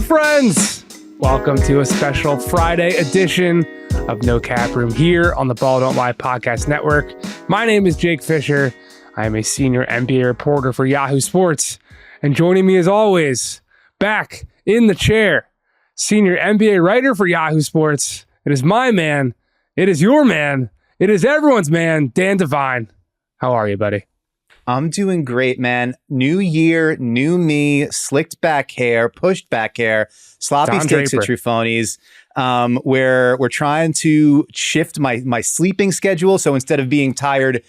friends. Welcome to a special Friday edition of No Cap Room here on the Ball Don't Lie podcast network. My name is Jake Fischer. I am a senior NBA reporter for Yahoo Sports. And joining me as always, back in the chair, senior NBA writer for Yahoo Sports. It is my man. It is your man. It is everyone's man, Dan Devine. How are you, buddy? I'm doing great, man. New year, new me, slicked back hair, pushed back hair, sloppy steaks and Truffaut's. We're trying to shift my sleeping schedule. So instead of being tired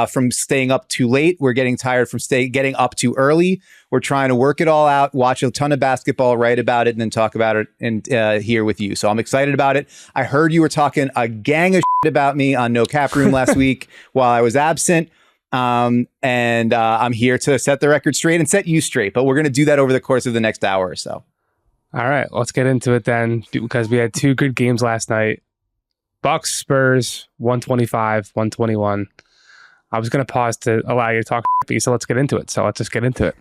from staying up too late, we're getting tired from getting up too early. We're trying to work it all out, watch a ton of basketball, write about it, and then talk about it and here with you. So I'm excited about it. I heard you were talking a gang of shit about me on No Cap Room last week while I was absent. I'm here to set the record straight and set you straight, but we're going to do that over the course of the next hour or so. All right, let's get into it then, because we had two good games last night. Bucks, Spurs, 125-121. I was going to pause to allow you to talk, so let's get into it. So let's just get into it.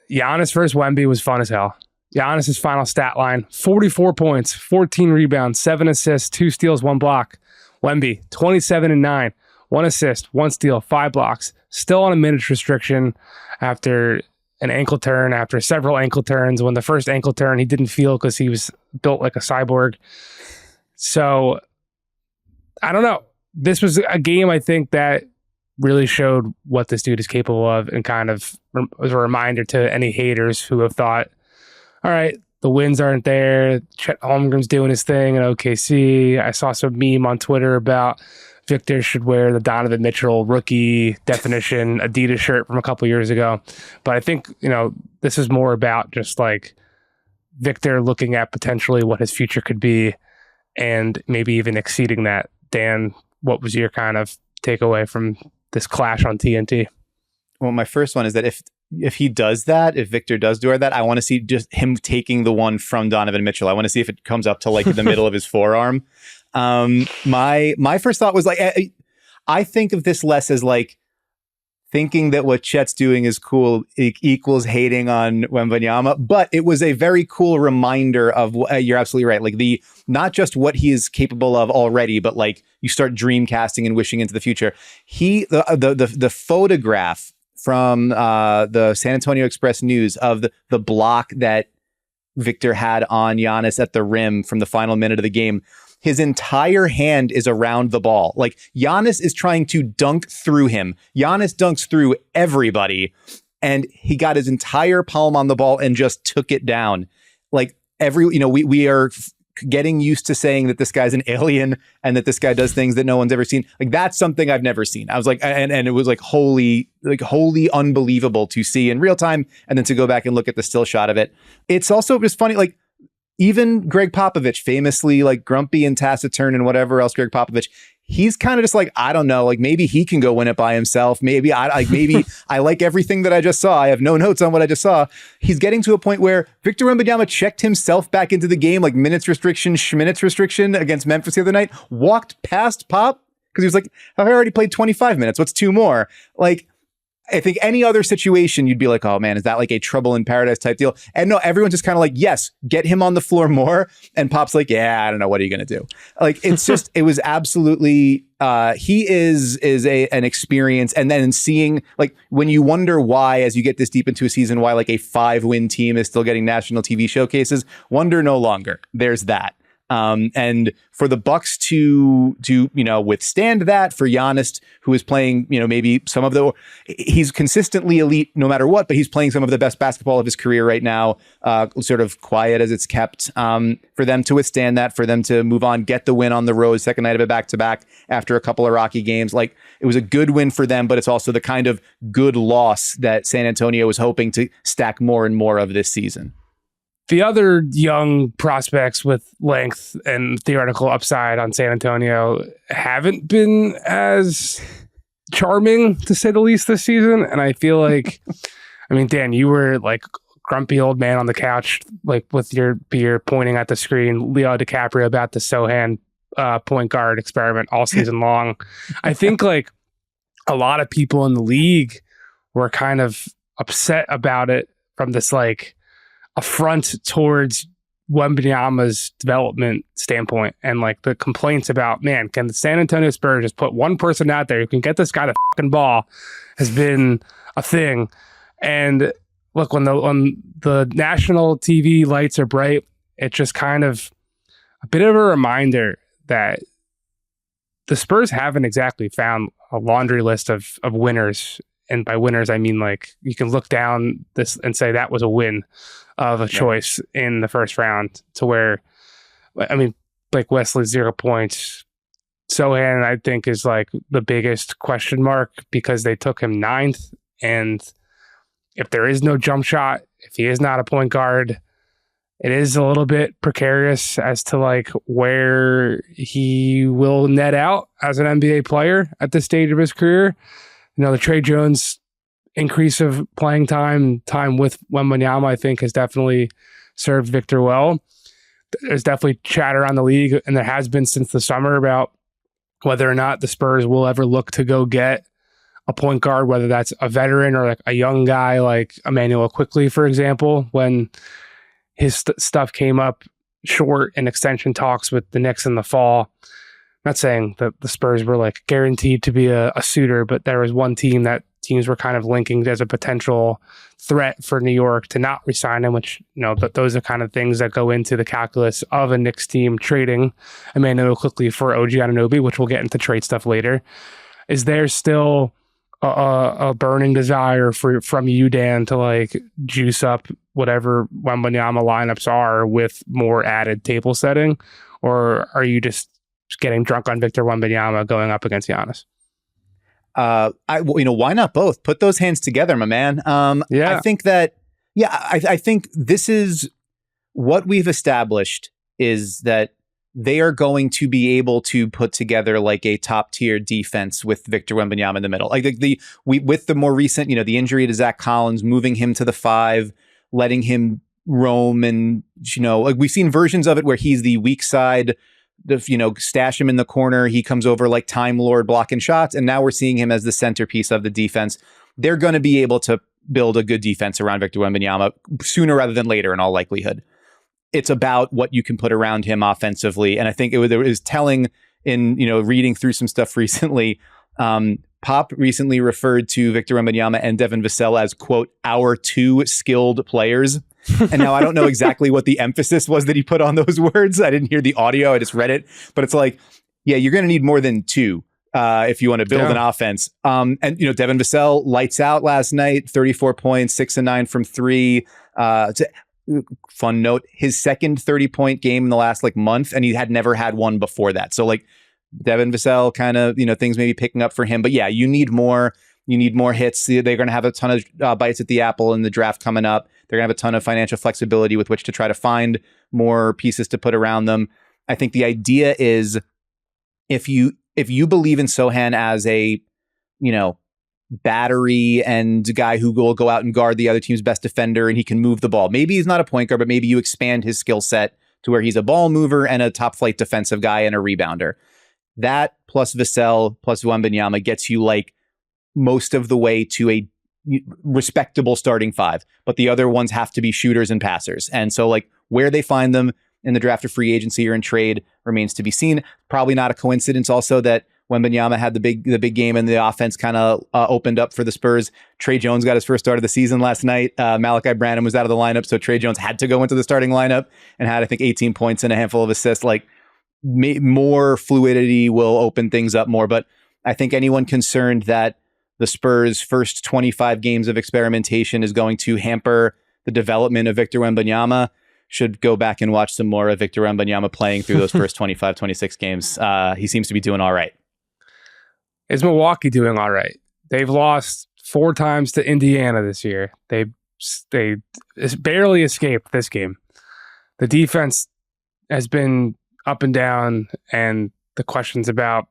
Giannis versus Wemby was fun as hell. Giannis's final stat line, 44 points, 14 rebounds, 7 assists, 2 steals, 1 block. Wemby, 27-9. 1 assist, 1 steal, 5 blocks. Still on a minutes restriction after an ankle turn, after several ankle turns. When the first ankle turn, he didn't feel because he was built like a cyborg. So, I don't know. This was a game, I think, that really showed what this dude is capable of and kind of was a reminder to any haters who have thought, all right, the wins aren't there. Chet Holmgren's doing his thing in OKC. I saw some meme on Twitter about Victor should wear the Donovan Mitchell rookie definition Adidas shirt from a couple years ago. But I think, this is more about just like Victor looking at potentially what his future could be and maybe even exceeding that. Dan, what was your kind of takeaway from this clash on TNT? Well, my first one is that if he does that, if Victor does do that, I want to see just him taking the one from Donovan Mitchell. I want to see if it comes up to like the middle of his forearm. My first thought was like, I think of this less as like thinking that what Chet's doing is cool equals hating on Wembanyama, but it was a very cool reminder of you're absolutely right. Like not just what he is capable of already, but like you start dream casting and wishing into the future. The photograph from the San Antonio Express News of the block that Victor had on Giannis at the rim from the final minute of the game. His entire hand is around the ball. Like Giannis is trying to dunk through him. Giannis dunks through everybody, and he got his entire palm on the ball and just took it down. Like we are getting used to saying that this guy's an alien and that this guy does things that no one's ever seen. Like that's something I've never seen. I was like, and it was like wholly unbelievable to see in real time, and then to go back and look at the still shot of it. It's also just funny, like. Even Greg Popovich, famously like grumpy and taciturn and whatever else, Greg Popovich, he's kind of just like, I don't know, like maybe he can go win it by himself. Maybe I like everything that I just saw. I have no notes on what I just saw. He's getting to a point where Victor Wembanyama checked himself back into the game, like minutes restriction against Memphis the other night, walked past Pop because he was like, I already played 25 minutes. What's 2 more? Like, I think any other situation, you'd be like, oh man, is that like a trouble in paradise type deal? And no, everyone's just kind of like, yes, get him on the floor more. And Pop's like, yeah, I don't know. What are you going to do? Like, it's just, it was absolutely, he is an experience. And then seeing like, when you wonder why, as you get this deep into a season, why like a 5-win team is still getting national TV showcases, wonder no longer. There's that. And for the Bucks to withstand that, for Giannis, who is playing, maybe he's consistently elite no matter what, but he's playing some of the best basketball of his career right now, sort of quiet as it's kept, for them to withstand that, for them to move on, get the win on the road, second night of a back-to-back after a couple of rocky games. Like, it was a good win for them, but it's also the kind of good loss that San Antonio was hoping to stack more and more of this season. The other young prospects with length and theoretical upside on San Antonio haven't been as charming, to say the least, this season. And I feel like, Dan, you were like grumpy old man on the couch, like with your beer pointing at the screen, Leo DiCaprio about the Sohan point guard experiment all season long. I think like a lot of people in the league were kind of upset about it from this like, affront towards Wembanyama's development standpoint, and like the complaints about, man, can the San Antonio Spurs just put one person out there who can get this guy the fucking ball, has been a thing. And look, when the national TV lights are bright, it's just kind of a bit of a reminder that the Spurs haven't exactly found a laundry list of winners. And by winners, I mean, like, you can look down this and say that was a win of a choice in the first round, to where, I mean, Blake Wesley, 0 points. Sohan, I think, is like the biggest question mark because they took him 9th. And if there is no jump shot, if he is not a point guard, it is a little bit precarious as to like where he will net out as an NBA player at this stage of his career. You know, the Trey Jones increase of playing time with Wembanyama, I think, has definitely served Victor well. There's definitely chatter around the league, and there has been since the summer, about whether or not the Spurs will ever look to go get a point guard, whether that's a veteran or like a young guy like Emmanuel Quickley, for example, when his stuff came up short in extension talks with the Knicks in the fall. Not saying that the Spurs were like guaranteed to be a suitor, but there was one team that teams were kind of linking as a potential threat for New York to not resign him, which, you know, but those are kind of things that go into the calculus of a Knicks team trading Emmanuel Quickley for OG Anunoby, which we'll get into trade stuff later. Is there still a burning desire from you, Dan, to like juice up whatever Wembanyama lineups are with more added table setting? Or are you just getting drunk on Victor Wembanyama going up against Giannis? Why not both? Put those hands together, my man. I think that, I think this is what we've established, is that they are going to be able to put together like a top tier defense with Victor Wembanyama in the middle. Like with the more recent, the injury to Zach Collins, moving him to the 5, letting him roam, and like we've seen versions of it where he's the weak side. Stash him in the corner. He comes over like Time Lord blocking shots. And now we're seeing him as the centerpiece of the defense. They're going to be able to build a good defense around Victor Wembanyama sooner rather than later, in all likelihood. It's about what you can put around him offensively. And I think it was telling in, reading through some stuff recently. Pop recently referred to Victor Wembanyama and Devin Vassell as, quote, our 2 skilled players. And now I don't know exactly what the emphasis was that he put on those words. I didn't hear the audio. I just read it. But it's like, yeah, you're going to need more than 2 if you want to build an offense. And, Devin Vassell lights out last night, 34 points, 6 and 9 from 3. Fun note, his second 30-point game in the last month, and he had never had one before that. So Devin Vassell kind of, things may be picking up for him. But yeah, you need more. You need more hits. They're going to have a ton of bites at the apple in the draft coming up. They're going to have a ton of financial flexibility with which to try to find more pieces to put around them. I think the idea is if you believe in Sohan as a, battery and guy who will go out and guard the other team's best defender, and he can move the ball. Maybe he's not a point guard, but maybe you expand his skill set to where he's a ball mover and a top flight defensive guy and a rebounder. That plus Vassell plus Wembanyama gets you most of the way to a respectable starting 5, but the other ones have to be shooters and passers. And so where they find them in the draft or free agency or in trade remains to be seen. Probably not a coincidence also that Wembanyama had the big game and the offense kind of opened up for the Spurs. Trey Jones got his first start of the season last night. Malachi Branham was out of the lineup, so Trey Jones had to go into the starting lineup and had, I think, 18 points and a handful of assists. More fluidity will open things up more. But I think anyone concerned that the Spurs' first 25 games of experimentation is going to hamper the development of Victor Wembanyama should go back and watch some more of Victor Wembanyama playing through those first 25, 26 games. He seems to be doing all right. Is Milwaukee doing all right? They've lost 4 times to Indiana this year. They barely escaped this game. The defense has been up and down, and the questions about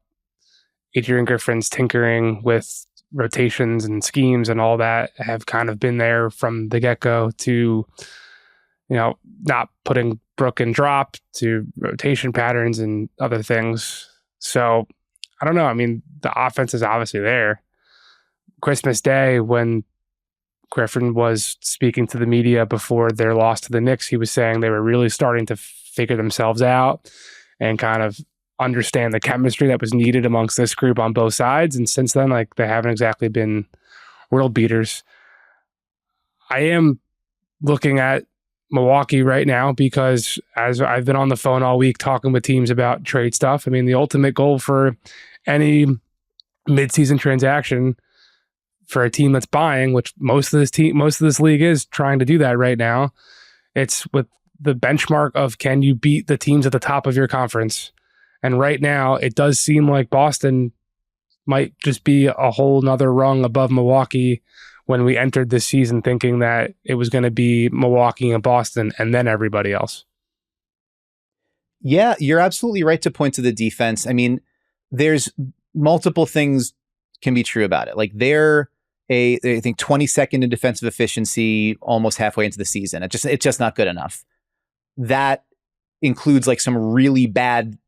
Adrian Griffin's tinkering with rotations and schemes and all that have kind of been there from the get-go, to not putting Brook and drop, to rotation patterns and other things. So I don't know. I mean, the offense is obviously there. Christmas Day, when Griffin was speaking to the media before their loss to the Knicks. He was saying they were really starting to figure themselves out and kind of understand the chemistry that was needed amongst this group on both sides. And since then, like, they haven't exactly been world beaters. I am looking at Milwaukee right now because as I've been on the phone all week talking with teams about trade stuff. I mean, the ultimate goal for any midseason transaction for a team that's buying, which most of this league is trying to do that right now. It's with the benchmark of, can you beat the teams at the top of your conference? And right now it does seem like Boston might just be a whole nother rung above Milwaukee when we entered this season, thinking that it was going to be Milwaukee and Boston and then everybody else. Yeah, you're absolutely right to point to the defense. I mean, there's multiple things can be true about it. Like, they're I think 22nd in defensive efficiency almost halfway into the season. It's just not good enough. That includes like some really bad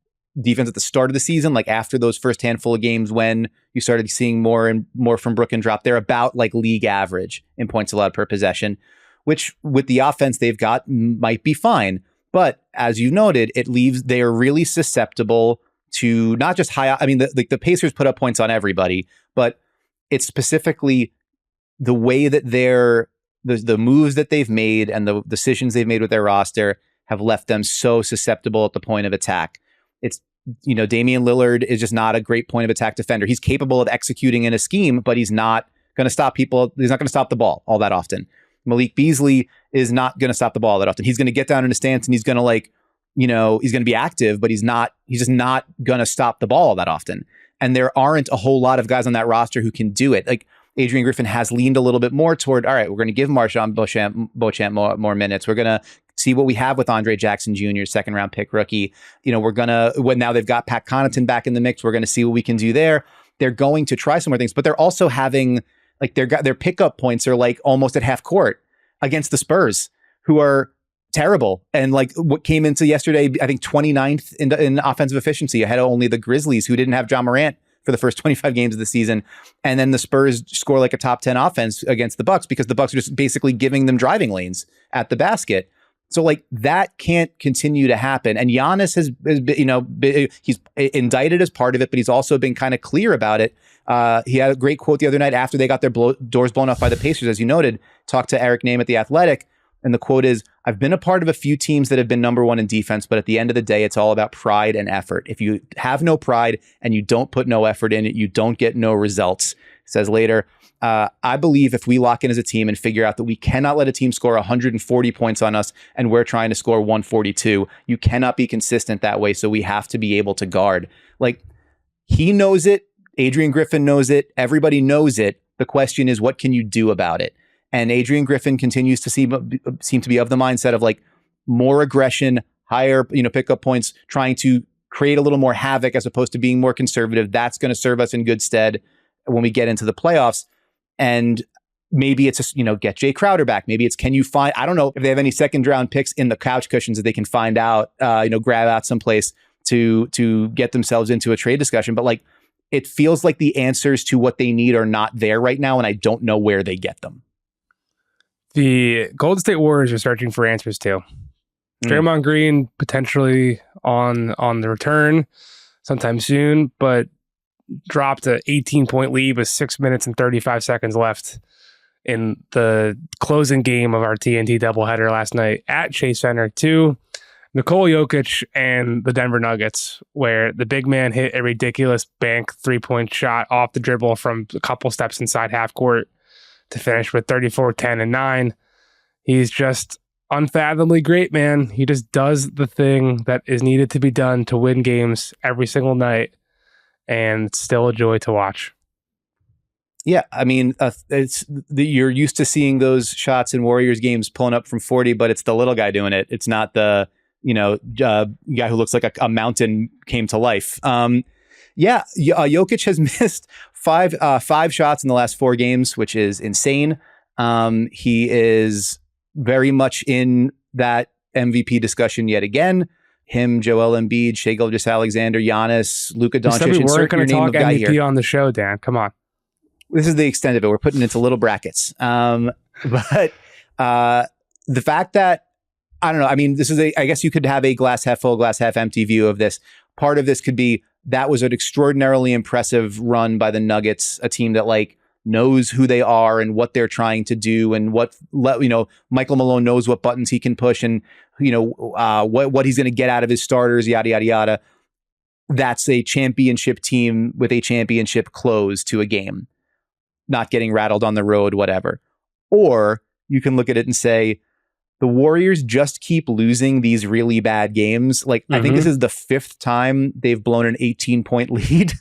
defense at the start of the season, like after those first handful of games when you started seeing more and more from Brook and drop. They're about like league average in points allowed per possession, which with the offense they've got might be fine. But as you noted, it leaves they are really susceptible to not just high. I mean, the Pacers put up points on everybody, but it's specifically the way that the moves that they've made and the decisions they've made with their roster have left them so susceptible at the point of attack. It's, Damian Lillard is just not a great point of attack defender. He's capable of executing in a scheme, but he's not going to stop people. He's not going to stop the ball all that often. Malik Beasley is not going to stop the ball that often. He's going to get down in a stance and he's going to he's going to be active, but he's just not going to stop the ball that often. And there aren't a whole lot of guys on that roster who can do it. Like, Adrian Griffin has leaned a little bit more toward, all right, we're going to give Marshawn Beauchamp more minutes. We're going to see what we have with Andre Jackson Jr., second round pick rookie. We're going to, now they've got Pat Connaughton back in the mix, we're going to see what we can do there. They're going to try some more things, but they're also having, like, their pickup points are like almost at half court against the Spurs, who are terrible. And like what came into yesterday, I think 29th in offensive efficiency, ahead of only the Grizzlies, who didn't have John Morant for the first 25 games of the season. And then the Spurs score like a top 10 offense against the Bucks because the Bucks are just basically giving them driving lanes at the basket. So like that can't continue to happen. And Giannis has been, he's indicted as part of it, but he's also been kind of clear about it. He had a great quote the other night after they got their doors blown off by the Pacers, as you noted, talked to Eric Name at The Athletic. And the quote is, "I've been a part of a few teams that have been number one in defense, but at the end of the day, it's all about pride and effort. If you have no pride and you don't put no effort in it, you don't get no results." Says later, "I believe if we lock in as a team and figure out that we cannot let a team score 140 points on us and we're trying to score 142, you cannot be consistent that way. So we have to be able to guard." Like, he knows it. Adrian Griffin knows it. Everybody knows it. The question is, what can you do about it? And Adrian Griffin continues to seem to be of the mindset of like more aggression, higher, pickup points, trying to create a little more havoc as opposed to being more conservative. That's going to serve us in good stead when we get into the playoffs. And maybe it's just, get Jay Crowder back. Maybe it's, can you find, I don't know if they have any second round picks in the couch cushions that they can find out, grab out someplace to get themselves into a trade discussion. But like, it feels like the answers to what they need are not there right now. And I don't know where they get them. The Golden State Warriors are searching for answers too. Draymond Green potentially on the return sometime soon, but dropped an 18-point lead with 6 minutes and 35 seconds left in the closing game of our TNT doubleheader last night at Chase Center to Nikola Jokic and the Denver Nuggets, where the big man hit a ridiculous bank 3-point shot off the dribble from a couple steps inside half court to finish with 34, 10, and 9. He's just unfathomably great, man. He just does the thing that is needed to be done to win games every single night, and it's still a joy to watch. Yeah, I mean, you're used to seeing those shots in Warriors games pulling up from 40, but it's the little guy doing it. It's not the guy who looks like a mountain came to life. Jokic has missed five shots in the last 4 games, which is insane. He is very much in that MVP discussion yet again. Him, Joel Embiid, Shai Gilgeous-Alexander, Giannis, Luka Doncic. We weren't going to talk MVP here on the show, Dan. Come on. This is the extent of it. We're putting it into little brackets. But the fact that, I don't know, I mean, I guess you could have a glass half full, glass half empty view of this. Part of this could be that was an extraordinarily impressive run by the Nuggets, a team that like knows who they are and what they're trying to do, and Michael Malone knows what buttons he can push, and what he's going to get out of his starters, yada yada yada. That's a championship team with a championship close to a game, not getting rattled on the road, whatever. Or you can look at it and say, the Warriors just keep losing these really bad games. Like, I think this is the 5th time they've blown an 18-point lead,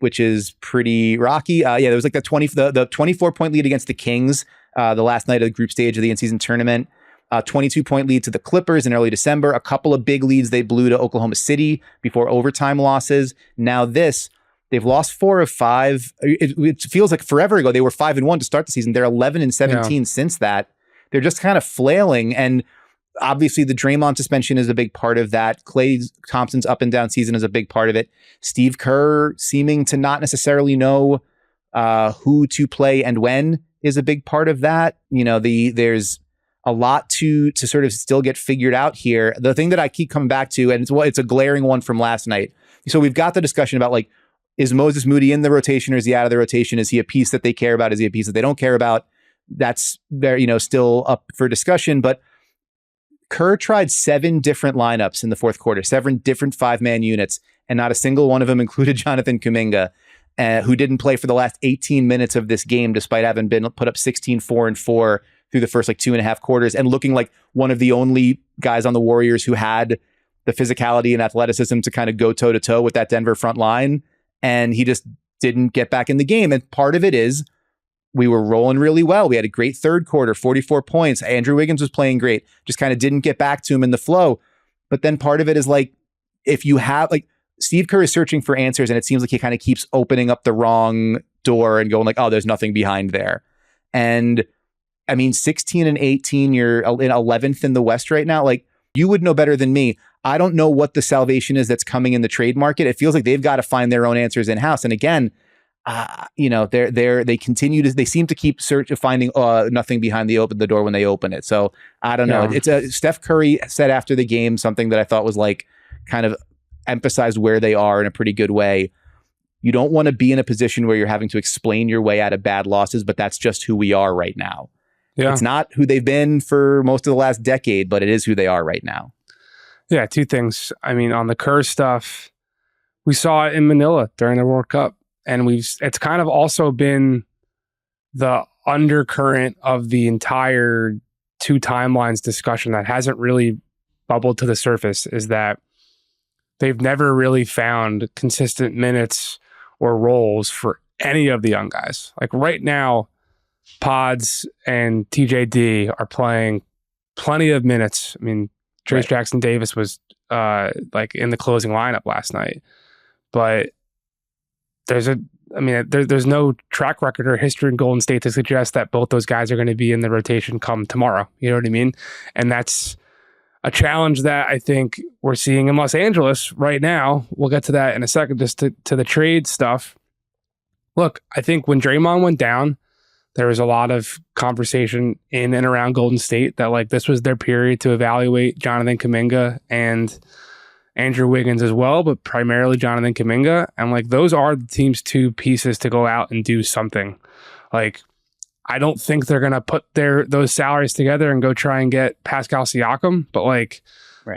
which is pretty rocky. There was like the 24-point lead against the Kings the last night of the group stage of the in-season tournament. 22-point lead to the Clippers in early December. A couple of big leads they blew to Oklahoma City before overtime losses. Now they've lost 4 of 5. It feels like forever ago. They were 5-1 to start the season. They're 11-17 since that. They're just kind of flailing. And obviously the Draymond suspension is a big part of that. Klay Thompson's up and down season is a big part of it. Steve Kerr seeming to not necessarily know who to play and when is a big part of that. There's a lot to sort of still get figured out here. The thing that I keep coming back to, and it's a glaring one from last night. So we've got the discussion about like, is Moses Moody in the rotation or is he out of the rotation? Is he a piece that they care about? Is he a piece that they don't care about? That's very, still up for discussion. But Kerr tried 7 different lineups in the fourth quarter, 7 different 5-man units, and not a single one of them included Jonathan Kuminga, who didn't play for the last 18 minutes of this game, despite having been put up 16-4-4 through the first 2.5 quarters, and looking like one of the only guys on the Warriors who had the physicality and athleticism to kind of go toe to toe with that Denver front line. And he just didn't get back in the game. And part of it is we were rolling really well. We had a great third quarter, 44 points. Andrew Wiggins was playing great, just kind of didn't get back to him in the flow. But then part of it is like, if you have Steve Kerr is searching for answers, and it seems like he kind of keeps opening up the wrong door and going like, oh, there's nothing behind there. And I mean, 16-18, you're in 11th in the West right now. Like, you would know better than me. I don't know what the salvation is that's coming in the trade market. It feels like they've got to find their own answers in house. And again, they seem to keep finding nothing behind the door when they open it. So I don't know. It's Steph Curry said after the game something that I thought was like kind of emphasized where they are in a pretty good way. You don't want to be in a position where you're having to explain your way out of bad losses, but that's just who we are right now. Yeah. It's not who they've been for most of the last decade, but it is who they are right now. Yeah, 2 things. I mean, on the Kerr stuff, we saw it in Manila during the World Cup, and it's kind of also been the undercurrent of the entire 2 timelines discussion that hasn't really bubbled to the surface, is that they've never really found consistent minutes or roles for any of the young guys. Like right now, Pods and TJD are playing plenty of minutes. I mean, Trace Jackson Davis was in the closing lineup last night, but there's no track record or history in Golden State to suggest that both those guys are going to be in the rotation come tomorrow. You know what I mean? And that's a challenge that I think we're seeing in Los Angeles right now. We'll get to that in a second, just to the trade stuff. Look, I think when Draymond went down, there was a lot of conversation in and around Golden State that like this was their period to evaluate Jonathan Kuminga and Andrew Wiggins as well, but primarily Jonathan Kuminga. And like those are the team's 2 pieces to go out and do something. Like, I don't think they're gonna put those salaries together and go try and get Pascal Siakam, but like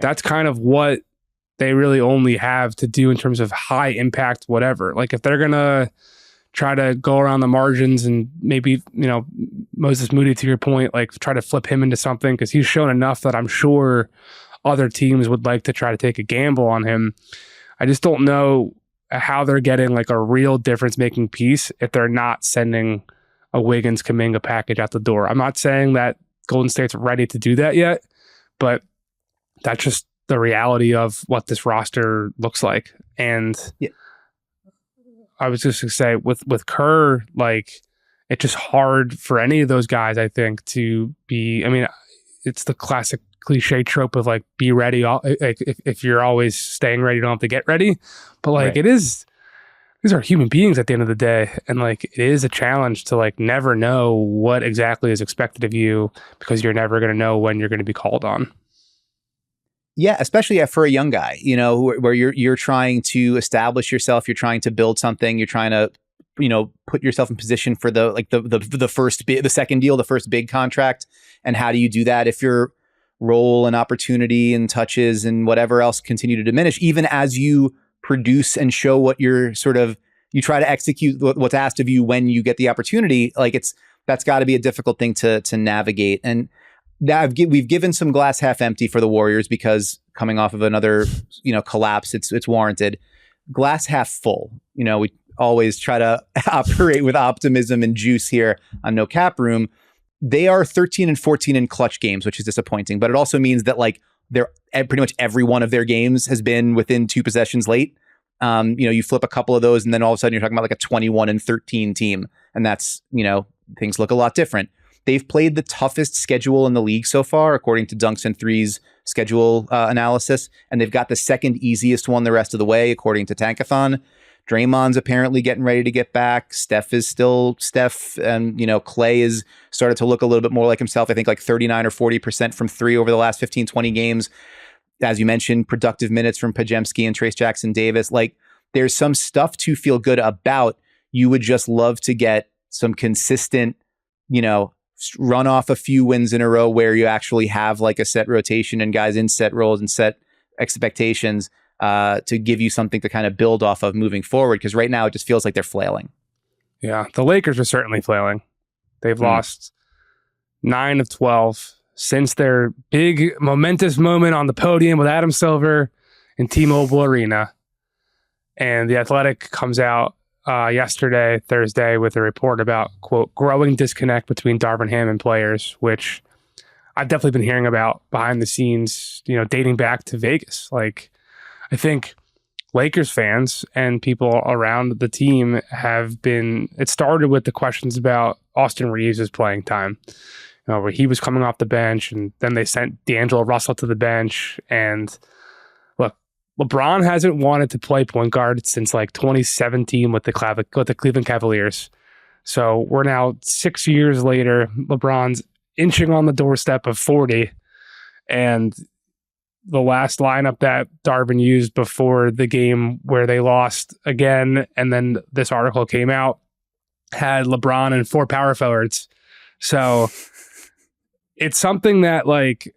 that's kind of what they really only have to do in terms of high impact whatever. Like if they're gonna try to go around the margins and maybe, Moses Moody, to your point, like try to flip him into something, because he's shown enough that I'm sure other teams would like to try to take a gamble on him. I just don't know how they're getting like a real difference making piece if they're not sending a Wiggins Kuminga package out the door. I'm not saying that Golden State's ready to do that yet, but that's just the reality of what this roster looks like. And I was just going to say with Kerr, like it's just hard for any of those guys, I think, to be, I mean, it's the classic cliche trope of like, be ready. Like if you're always staying ready, you don't have to get ready. But like it is these are human beings at the end of the day. And like, it is a challenge to like never know what exactly is expected of you because you're never going to know when you're going to be called on. Yeah, especially for a young guy, you know, where you're trying to establish yourself, you're trying to build something, you're trying to, you know, put yourself in position for the second deal, the first big contract. And how do you do that if your role and opportunity and touches and whatever else continue to diminish, even as you produce and show what you're you try to execute what's asked of you when you get the opportunity. Like that's got to be a difficult thing to navigate. And now we've given some glass half empty for the Warriors because coming off of another, you know, collapse, it's warranted. Glass half full. You know, we always try to operate with optimism and juice here on No Cap Room. They are 13 and 14 in clutch games, which is disappointing, but it also means that like they're pretty much every one of their games has been within 2 possessions late. You know, you flip a couple of those and then all of a sudden you're talking about like a 21 and 13 team. And that's, you know, things look a lot different. They've played the toughest schedule in the league so far, according to Dunks and Three's schedule analysis. And they've got the second easiest one the rest of the way, according to Tankathon. Draymond's apparently getting ready to get back. Steph is still Steph. And, you know, Clay is started to look a little bit more like himself. I think like 39 or 40% from 3 over the last 15, 20 games. As you mentioned, productive minutes from Pajemski and Trace Jackson Davis. Like there's some stuff to feel good about. You would just love to get some consistent, you know, run off a few wins in a row where you actually have like a set rotation and guys in set roles and set expectations to give you something to kind of build off of moving forward. Because right now it just feels like they're flailing. Yeah, the Lakers are certainly flailing. They've lost 9 of 12 since their big momentous moment on the podium with Adam Silver in T-Mobile Arena. And The Athletic comes out yesterday, Thursday, with a report about, quote, growing disconnect between Darvin Ham and players, which I've definitely been hearing about behind the scenes, you know, dating back to Vegas. Like, I think Lakers fans and people around the team it started with the questions about Austin Reeves' playing time, you know, where he was coming off the bench and then they sent D'Angelo Russell to the bench. And look, LeBron hasn't wanted to play point guard since like 2017 with the Cleveland Cavaliers. So we're now 6 years later. LeBron's inching on the doorstep of 40. And the last lineup that Darvin used before the game where they lost again, and then this article came out, had LeBron and 4 power forwards. So it's something that, like,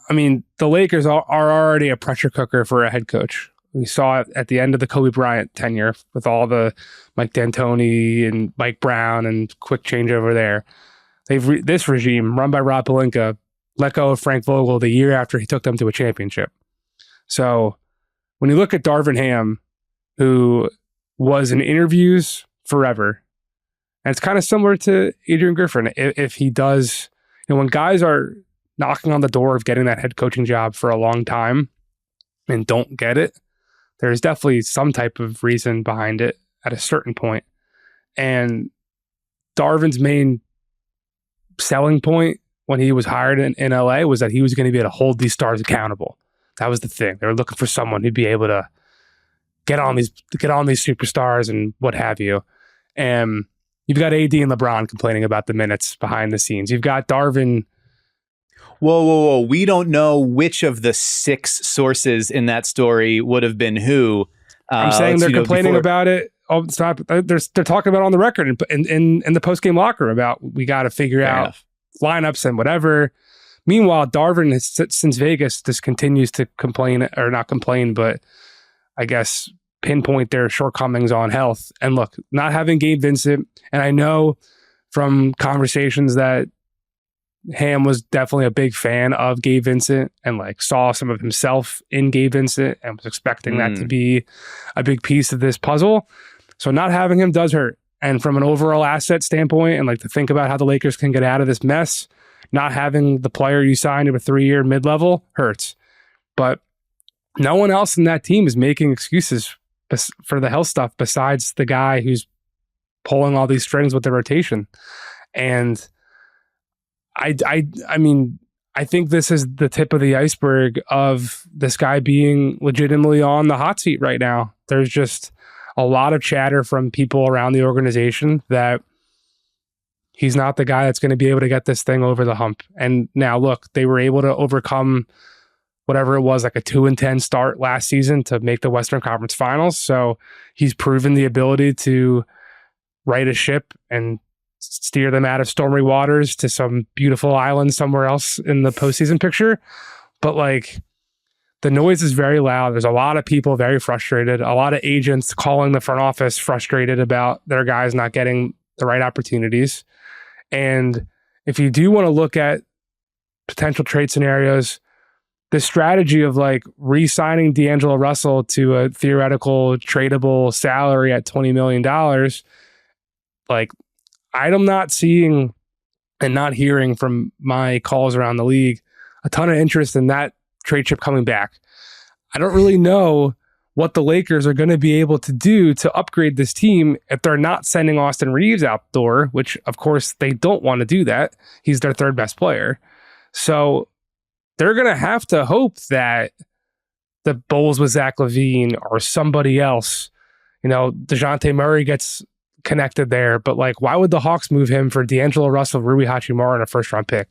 I mean, the Lakers are already a pressure cooker for a head coach. We saw it at the end of the Kobe Bryant tenure with all the Mike D'Antoni and Mike Brown and quick changeover there. This regime, run by Rob Pelinka, let go of Frank Vogel the year after he took them to a championship. So when you look at Darvin Ham, who was in interviews forever, and it's kind of similar to Adrian Griffin, if he does, you know, when guys are knocking on the door of getting that head coaching job for a long time and don't get it, there's definitely some type of reason behind it at a certain point. And Darvin's main selling point when he was hired in LA was that he was going to be able to hold these stars accountable. That was the thing. They were looking for someone who'd be able to get on these superstars and what have you. And you've got AD and LeBron complaining about the minutes behind the scenes. You've got Darvin. Whoa. We don't know which of the 6 sources in that story would have been who. I'm saying they're complaining about it. Oh, stop. They're talking about it on the record in the post-game locker room about we got to figure out lineups and whatever. Meanwhile, Darvin has, since Vegas, just continues to complain, or not complain, but I guess pinpoint their shortcomings on health. And look, not having Gabe Vincent, and I know from conversations that Ham was definitely a big fan of Gabe Vincent and like saw some of himself in Gabe Vincent and was expecting that to be a big piece of this puzzle. So not having him does hurt. And from an overall asset standpoint, and like to think about how the Lakers can get out of this mess, not having the player you signed to a 3-year mid-level hurts. But no one else in that team is making excuses for the health stuff besides the guy who's pulling all these strings with the rotation. And I mean, I think this is the tip of the iceberg of this guy being legitimately on the hot seat right now. There's just a lot of chatter from people around the organization that he's not the guy that's going to be able to get this thing over the hump. And now look, they were able to overcome whatever it was, like a 2-10 start last season to make the Western Conference Finals. So he's proven the ability to right a ship and steer them out of stormy waters to some beautiful island somewhere else in the postseason picture. But like, the noise is very loud. There's a lot of people very frustrated, a lot of agents calling the front office frustrated about their guys not getting the right opportunities. And if you do want to look at potential trade scenarios, the strategy of like re-signing D'Angelo Russell to a theoretical tradable salary at $20 million, like, I'm not seeing and not hearing from my calls around the league a ton of interest in that trade chip coming back. I don't really know what the Lakers are going to be able to do to upgrade this team if they're not sending Austin Reeves out the door, which of course they don't want to do that. He's their third best player. So they're going to have to hope that the Bulls with Zach LaVine or somebody else, DeJounte Murray gets connected there. But like, why would the Hawks move him for D'Angelo Russell, Rui Hachimura, and a first-round pick?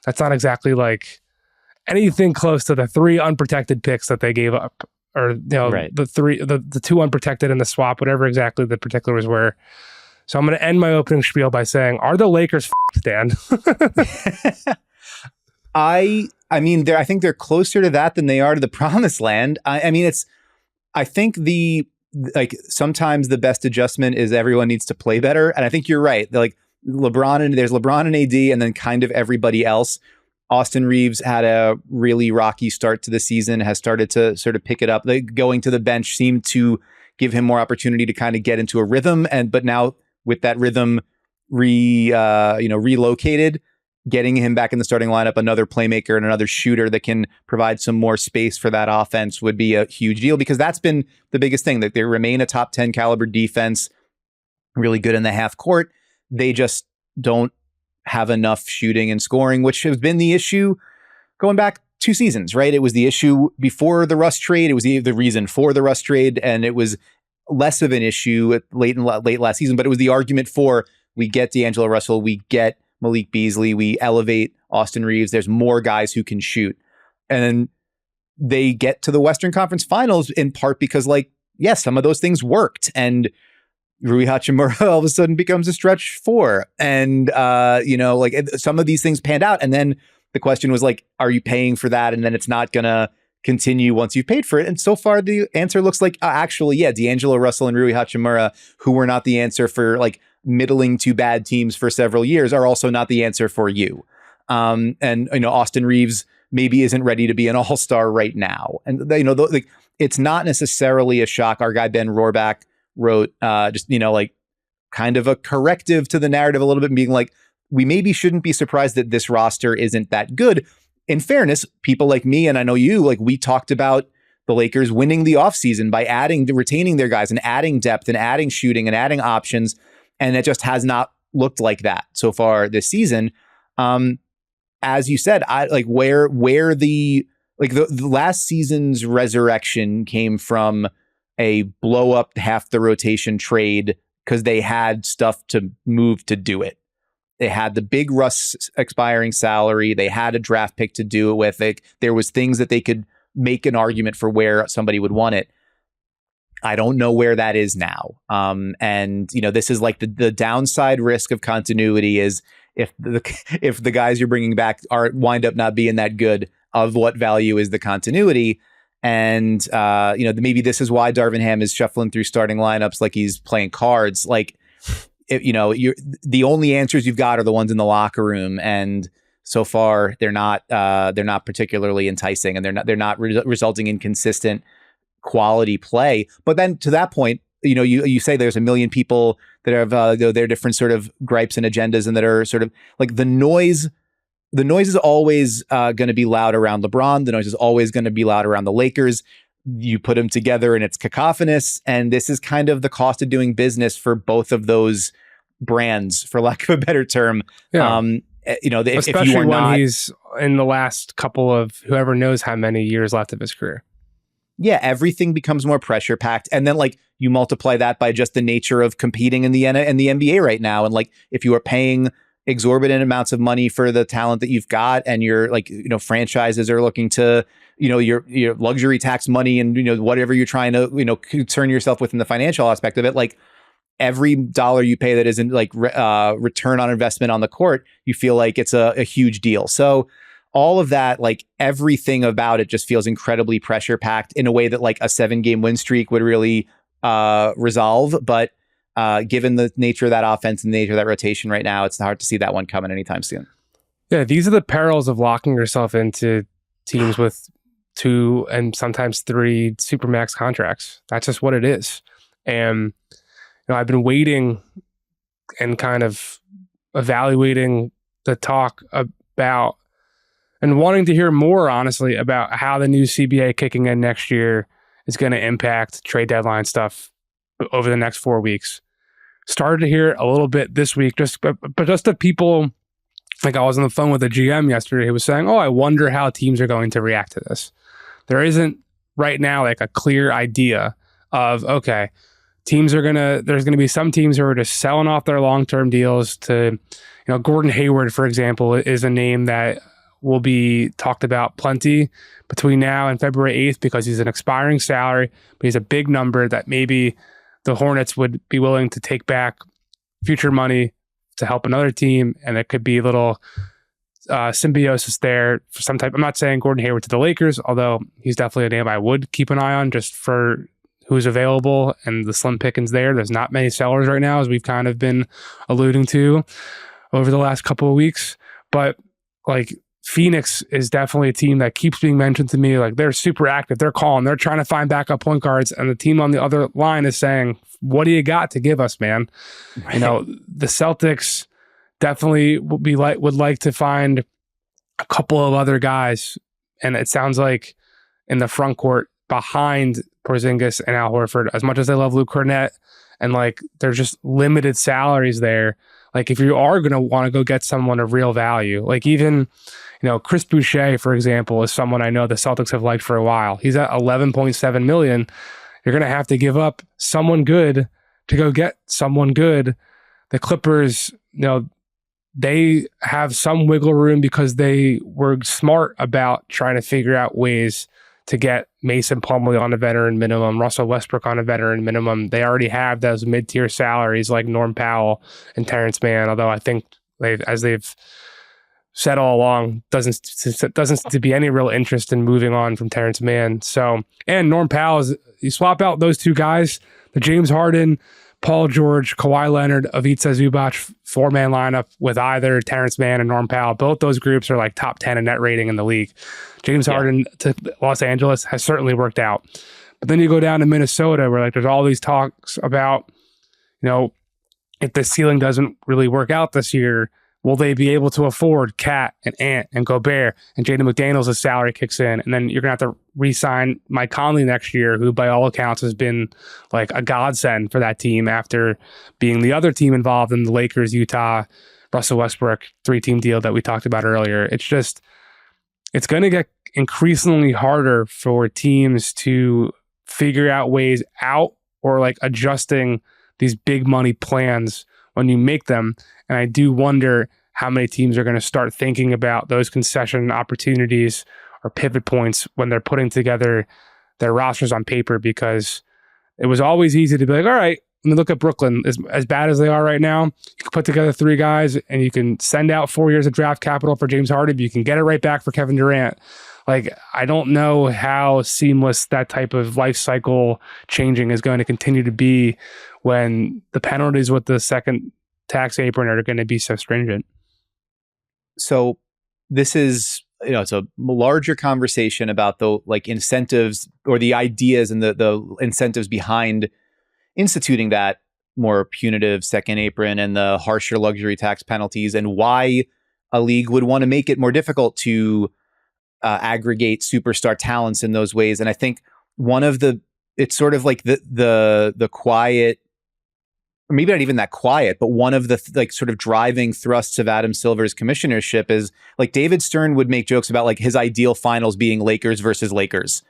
That's not exactly like anything close to the 3 unprotected picks that they gave up, or Right. the 2 unprotected in the swap, whatever exactly the particulars were. So I'm going to end my opening spiel by saying, are the Lakers Dan? I mean, I think they're closer to that than they are to the promised land. I think sometimes the best adjustment is everyone needs to play better. And I think you're right. Like there's LeBron and AD, and then kind of everybody else. Austin Reeves had a really rocky start to the season, has started to sort of pick it up. Going to the bench seemed to give him more opportunity to kind of get into a rhythm. But now with that rhythm relocated, getting him back in the starting lineup, another playmaker and another shooter that can provide some more space for that offense would be a huge deal, because that's been the biggest thing, that they remain a top 10 caliber defense, really good in the half court. They just don't have enough shooting and scoring, which has been the issue going back 2 seasons, right? It was the issue before the Russ trade. It was the reason for the Russ trade. And it was less of an issue late last season, but it was the argument for, we get D'Angelo Russell, we get Malik Beasley, we elevate Austin Reeves, there's more guys who can shoot. And then they get to the Western Conference Finals in part because, like, yes, some of those things worked. And Rui Hachimura all of a sudden becomes a stretch 4. And, some of these things panned out. And then the question was like, are you paying for that? And then it's not going to continue once you've paid for it. And so far, the answer looks like, actually, yeah, D'Angelo Russell and Rui Hachimura, who were not the answer for like middling to bad teams for several years, are also not the answer for you. Austin Reeves maybe isn't ready to be an all-star right now. And, it's not necessarily a shock. Our guy Ben Rohrbach wrote kind of a corrective to the narrative a little bit, and being like, we maybe shouldn't be surprised that this roster isn't that good. In fairness, people like me, and I know you, like, we talked about the Lakers winning the offseason by retaining their guys and adding depth and adding shooting and adding options. And it just has not looked like that so far this season. As you said, where the last season's resurrection came from a blow up half the rotation trade because they had stuff to move to do it. They had the big Russ expiring salary. They had a draft pick to do it with. There was things that they could make an argument for where somebody would want it. I don't know where that is now. This is like the downside risk of continuity is if the guys you're bringing back wind up not being that good, of what value is the continuity? And maybe this is why Darvin Ham is shuffling through starting lineups like he's playing cards. Like, the only answers you've got are the ones in the locker room, and so far they're not particularly enticing, and they're not resulting in consistent quality play. But then to that point, you say there's a million people that have their different sort of gripes and agendas, and that are sort of like the noise. The noise is always going to be loud around LeBron. The noise is always going to be loud around the Lakers. You put them together and it's cacophonous. And this is kind of the cost of doing business for both of those brands, for lack of a better term. Yeah. Especially if you are when he's in the last couple of whoever knows how many years left of his career. yeah, everything becomes more pressure packed. And then like you multiply that by just the nature of competing in the NBA right now. And like, if you are paying exorbitant amounts of money for the talent that you've got, and you're like, franchises are looking to, your luxury tax money and, whatever you're trying to, concern yourself with in the financial aspect of it, like every dollar you pay that isn't like return on investment on the court, you feel like it's a huge deal. So all of that, like everything about it just feels incredibly pressure packed in a way that like a 7-game win streak would really resolve. But given the nature of that offense and the nature of that rotation right now, it's hard to see that one coming anytime soon. Yeah, these are the perils of locking yourself into teams with 2 and sometimes 3 supermax contracts. That's just what it is. And I've been waiting and kind of evaluating the talk about and wanting to hear more, honestly, about how the new CBA kicking in next year is going to impact trade deadline stuff over the next 4 weeks. Started to hear a little bit this week, but just the people, like I was on the phone with a GM yesterday who was saying, I wonder how teams are going to react to this. There isn't right now like a clear idea of, okay, there's going to be some teams who are just selling off their long-term deals to, Gordon Hayward, for example, is a name that will be talked about plenty between now and February 8th because he's an expiring salary, but he's a big number that maybe the Hornets would be willing to take back future money to help another team. And it could be a little symbiosis there for some type. I'm not saying Gordon Hayward to the Lakers, although he's definitely a name I would keep an eye on just for who's available and the slim pickings there. There's not many sellers right now, as we've kind of been alluding to over the last couple of weeks. But like Phoenix is definitely a team that keeps being mentioned to me. Like they're super active. They're calling. They're trying to find backup point guards. And the team on the other line is saying, what do you got to give us, man? Right. The Celtics definitely would like to find a couple of other guys. And it sounds like in the front court behind Porzingis and Al Horford, as much as they love Luke Cornett, and like there's just limited salaries there. Like if you are going to want to go get someone of real value, like even, Chris Boucher, for example, is someone I know the Celtics have liked for a while. He's at $11.7 million. You're going to have to give up someone good to go get someone good. The Clippers, they have some wiggle room because they were smart about trying to figure out ways to get Mason Plumlee on a veteran minimum, Russell Westbrook on a veteran minimum. They already have those mid-tier salaries like Norm Powell and Terrence Mann, although I think they've said all along, doesn't seem to be any real interest in moving on from Terrence Mann. So, and Norm Powell, you swap out those two guys, the James Harden, Paul George, Kawhi Leonard, Ivica Zubac 4-man lineup with either Terrence Mann and Norm Powell. Both those groups are like top 10 in net rating in the league. James Harden to Los Angeles has certainly worked out. But then you go down to Minnesota where like there's all these talks about, if the ceiling doesn't really work out this year, will they be able to afford Cat and Ant and Gobert and Jaden McDaniels as salary kicks in? And then you're going to have to re-sign Mike Conley next year, who by all accounts has been like a godsend for that team after being the other team involved in the Lakers, Utah, Russell Westbrook 3-team deal that we talked about earlier. It's going to get increasingly harder for teams to figure out ways out or like adjusting these big money plans when you make them. And I do wonder how many teams are going to start thinking about those concession opportunities or pivot points when they're putting together their rosters on paper, because it was always easy to be like, all right, let me look at Brooklyn. As bad as they are right now, you can put together 3 guys and you can send out 4 years of draft capital for James Harden, but you can get it right back for Kevin Durant. Like, I don't know how seamless that type of life cycle changing is going to continue to be when the penalties with the second tax apron are going to be so stringent. So this is, it's a larger conversation about the like incentives or the ideas and the incentives behind instituting that more punitive second apron and the harsher luxury tax penalties, and why a league would want to make it more difficult to aggregate superstar talents in those ways. And I think it's sort of like the quiet, or maybe not even that quiet, but one of the like sort of driving thrusts of Adam Silver's commissionership is like David Stern would make jokes about like his ideal finals being Lakers versus Lakers.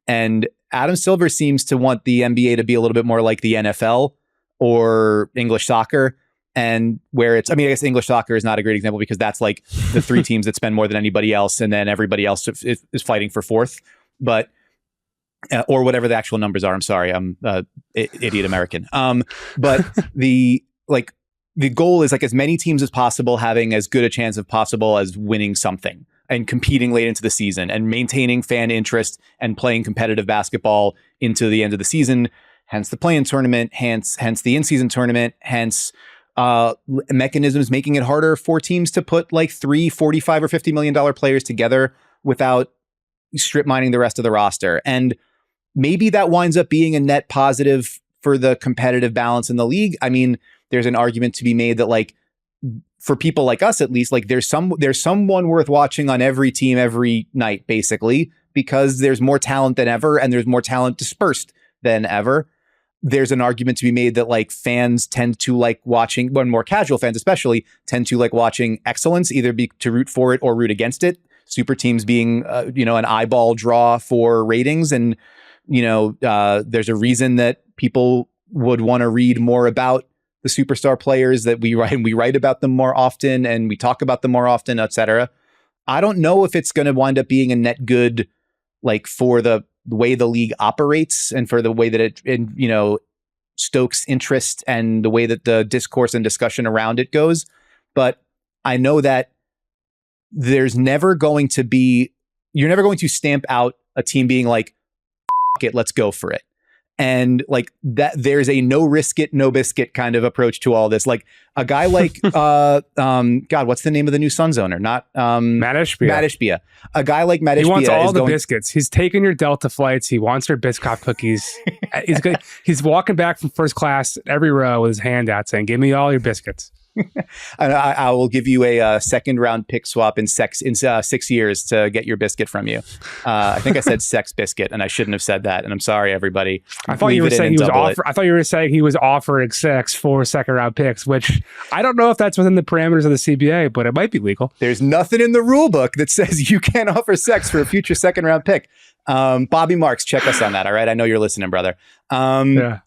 And Adam Silver seems to want the NBA to be a little bit more like the NFL or English soccer. And where it's, I mean, I guess English soccer is not a great example because that's like the three teams that spend more than anybody else, and then everybody else is fighting for fourth. But or whatever the actual numbers are. I'm sorry, I'm idiot American. But the goal is like as many teams as possible having as good a chance as possible as winning something and competing late into the season and maintaining fan interest and playing competitive basketball into the end of the season. Hence the play-in tournament. Hence the in-season tournament. Hence mechanisms making it harder for teams to put like 3 $45 or $50 million players together without strip mining the rest of the roster. And maybe that winds up being a net positive for the competitive balance in the league. I mean, there's an argument to be made that like for people like us, at least, like there's someone worth watching on every team every night, basically, because there's more talent than ever and there's more talent dispersed than ever. There's an argument to be made that like fans tend to like watching, when more casual fans especially tend to like watching excellence, either be to root for it or root against it. Super teams being, an eyeball draw for ratings. And, there's a reason that people would want to read more about the superstar players that we write about them more often and we talk about them more often, et cetera. I don't know if it's going to wind up being a net good, like for the way the league operates and for the way that it, stokes interest and the way that the discourse and discussion around it goes. But I know that you're never going to stamp out a team being like, F it, let's go for it. And like that, there's a no risk it, no biscuit kind of approach to all this. Like a guy like, God, what's the name of the new Suns owner? Not Matt Ishbia. A guy like Matt Ishbia. He wants all the biscuits. He's taking your Delta flights. He wants your Biscoff cookies. He's walking back from first class every row with his hand out saying, give me all your biscuits. And I will give you a second round pick swap in 6 years to get your biscuit from you. I think I said sex biscuit, and I shouldn't have said that. And I'm sorry, everybody. I thought you were saying he was offering sex for second round picks, which I don't know if that's within the parameters of the CBA, but it might be legal. There's nothing in the rule book that says you can't offer sex for a future second round pick. Bobby Marks, check us on that. All right. I know you're listening, brother. What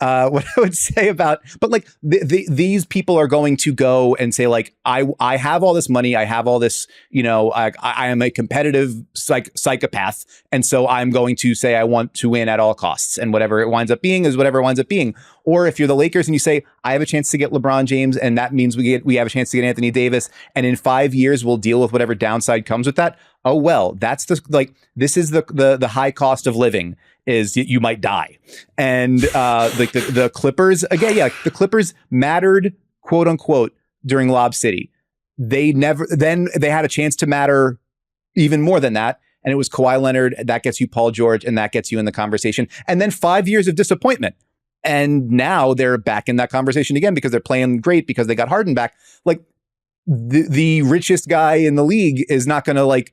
I would say but like these people are going to go and say like, I have all this money. I have all this, I am a competitive psychopath. And so I'm going to say, I want to win at all costs, and whatever it winds up being is whatever it winds up being. Or if you're the Lakers and you say, I have a chance to get LeBron James, and that means we have a chance to get Anthony Davis. And in 5 years, we'll deal with whatever downside comes with that. Oh, well, this is the high cost of living, is you might die. And the Clippers, again, the Clippers mattered, quote unquote, during Lob City. They had a chance to matter even more than that. And it was Kawhi Leonard, that gets you Paul George, and that gets you in the conversation. And then 5 years of disappointment. And now they're back in that conversation again because they're playing great because they got Harden back. Like the richest guy in the league is not going to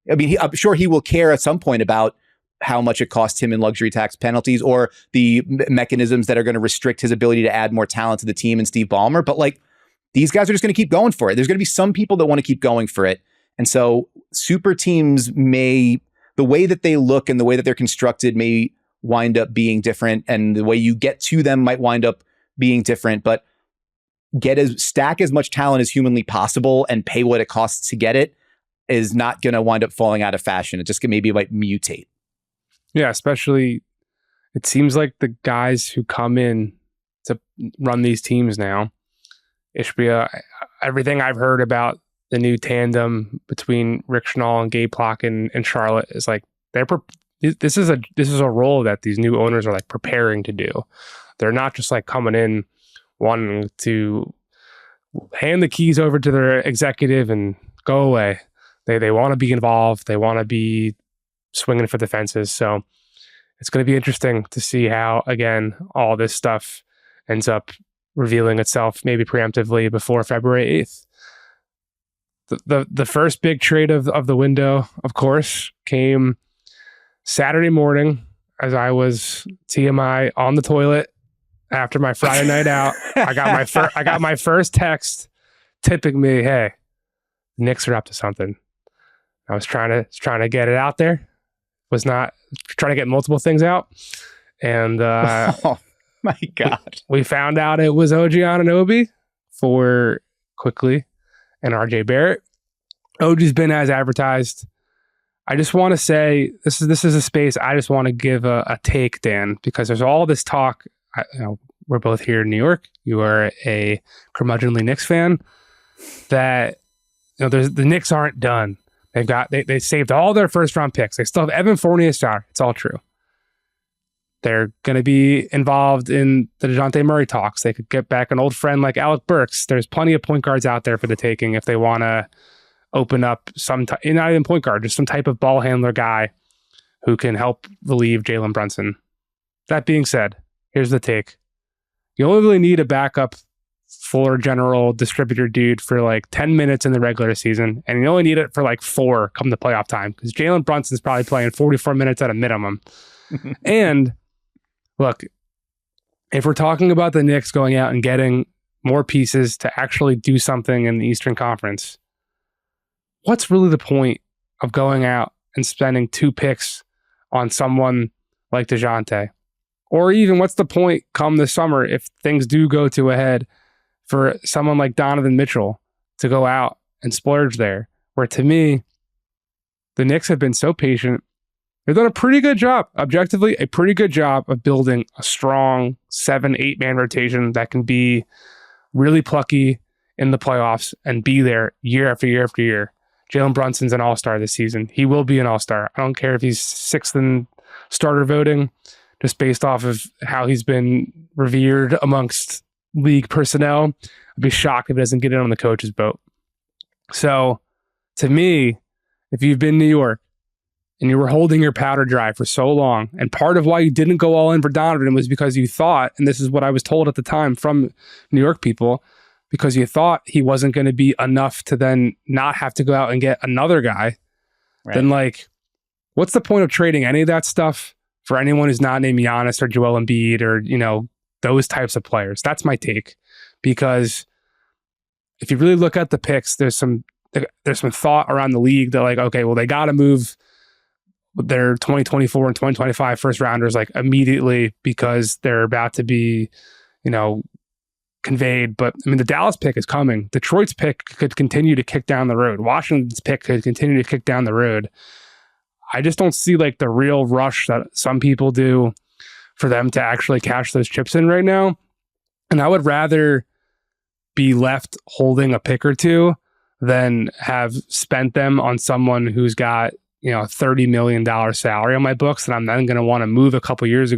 I'm sure he will care at some point about how much it costs him in luxury tax penalties or the mechanisms that are going to restrict his ability to add more talent to the team and Steve Ballmer. But like, these guys are just going to keep going for it. There's going to be some people that want to keep going for it. And so super teams the way that they look and the way that they're constructed may wind up being different. And the way you get to them might wind up being different, but stack as much talent as humanly possible and pay what it costs to get it is not going to wind up falling out of fashion. It just maybe might mutate. Yeah, especially it seems like the guys who come in to run these teams now, Ishbia, everything I've heard about the new tandem between Rick Schnall and Gabe Plotkin and Charlotte is like this is a role that these new owners are like preparing to do. They're not just like coming in wanting to hand the keys over to their executive and go away. They want to be involved. They want to be swinging for the fences. So it's going to be interesting to see how, again, all this stuff ends up revealing itself maybe preemptively before February 8th. The first big trade of the window, of course, came Saturday morning as I was TMI on the toilet after my Friday night out. I got my first text tipping me, hey, Knicks are up to something. I was trying to get it out there. was not trying to get multiple things out. And Oh my God. we found out it was OG Anunoby for Quickly and RJ Barrett. OG's been as advertised. I just want to say this is a space I just want to give a take, Dan, because there's all this talk. We're both here in New York. You are a curmudgeonly Knicks fan. That the Knicks aren't done. They saved all their first round picks. They still have Evan Fournier's star. It's all true. They're going to be involved in the DeJounte Murray talks. They could get back an old friend like Alec Burks. There's plenty of point guards out there for the taking if they want to open up not even point guard, just some type of ball handler guy who can help relieve Jalen Brunson. That being said, here's the take. You only really need a backup floor general distributor dude for like 10 minutes in the regular season, and you only need it for like 4 come the playoff time, because Jalen Brunson's probably playing 44 minutes at a minimum. And look, if we're talking about the Knicks going out and getting more pieces to actually do something in the Eastern Conference, what's really the point of going out and spending 2 picks on someone like DeJounte? Or even what's the point come this summer if things do go to a head for someone like Donovan Mitchell to go out and splurge there? Where to me, the Knicks have been so patient. They've done a pretty good job, objectively, a pretty good job of building a strong 7-8 man rotation that can be really plucky in the playoffs and be there year after year after year. Jalen Brunson's an all-star this season. He will be an all-star. I don't care if he's 6th in starter voting, just based off of how he's been revered amongst league personnel. I'd be shocked if he doesn't get in on the coach's boat. So, to me, if you've been in New York and you were holding your powder dry for so long, and part of why you didn't go all in for Donovan was because you thought, and this is what I was told at the time from New York people, because you thought he wasn't going to be enough to then not have to go out and get another guy, right? Then like, what's the point of trading any of that stuff for anyone who's not named Giannis or Joel Embiid or, those types of players? That's my take. Because if you really look at the picks, there's some thought around the league that like, okay, well, they got to move their 2024 and 2025 first rounders like immediately because they're about to be, conveyed. But I mean, the Dallas pick is coming. Detroit's pick could continue to kick down the road. Washington's pick could continue to kick down the road. I just don't see like the real rush that some people do for them to actually cash those chips in right now. And I would rather be left holding a pick or two than have spent them on someone who's got, a $30 million salary on my books that I'm then going to want to move a couple years